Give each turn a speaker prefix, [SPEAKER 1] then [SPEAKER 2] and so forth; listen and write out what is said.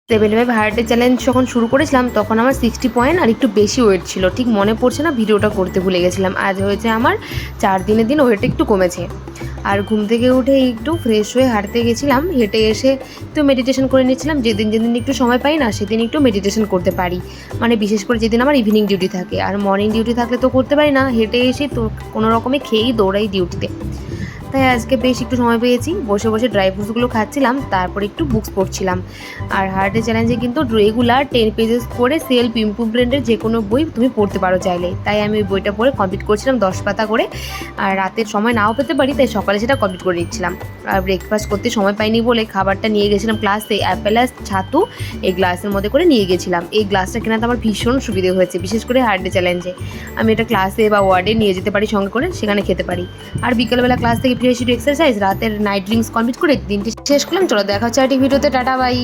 [SPEAKER 1] 75 হার্টে চ্যালেঞ্জ যখন শুরু করেছিলাম তখন আমার 60 পয়েন্ট আর একটু বেশি ওয়েট ছিল, ঠিক মনে পড়ছে না, ভিডিওটা করতে ভুলে গেছিলাম। আজ হয়েছে আমার 4 দিনের দিন ওয়েট একটু কমেছে। আর ঘুম থেকে উঠে একটু ফ্রেশ হয়ে হাঁটতে গেছিলাম, হেঁটে এসে একটু মেডিটেশন করে নিচ্ছিলাম। যেদিন যেদিন একটু সময় পাই না সেদিন একটু মেডিটেশন করতে পারি, মানে বিশেষ করে যেদিন আমার ইভিনিং ডিউটি থাকে। আর মর্নিং ডিউটি থাকলে তো করতে পারি না, হেঁটে এসে তো কোনো রকমে খেয়েই দৌড়াই ডিউটিতে। তাই আজকে বেশ একটু সময় পেয়েছি, বসে বসে ড্রাই ফ্রুটসগুলো খাচ্ছিলাম, তারপর একটু বুকস পড়ছিলাম। আর হার্টে চ্যালেঞ্জে কিন্তু রেগুলার 10 পেজেস করে সেলফ ইমপ্রুভমেন্টের যে কোনো বই তুমি পড়তে পারো চাইলে। তাই আমি ওই বইটা পড়ে কমপ্লিট করছিলাম 10 পাতা করে। আর রাতের সময় নাও পেতে পারি, তাই সকালে সেটা কমপ্লিট করে নিচ্ছিলাম। আর ব্রেকফাস্ট করতে সময় পাইনি বলে খাবারটা নিয়ে গেছিলাম ক্লাসে, অ্যাপেল আর ছাতু এই গ্লাসের মধ্যে করে নিয়ে গেছিলাম। এই গ্লাসটা কেনাতে আমার ভীষণ সুবিধে হয়েছে, বিশেষ করে হার্টে চ্যালেঞ্জে। আমি এটা ক্লাসে বা ওয়ার্ডে নিয়ে যেতে পারি সঙ্গে করে, সেখানে খেতে পারি। আর বিকেলবেলা ক্লাস থেকে ফিরে এসে একটু এক্সারসাইজ, রাতের নাইট ড্রিঙ্কস কমপ্লিট করে দিনটি শেষ করলাম। চলো দেখা হচ্ছে আরেকটি ভিডিওতে, টাটা বাই।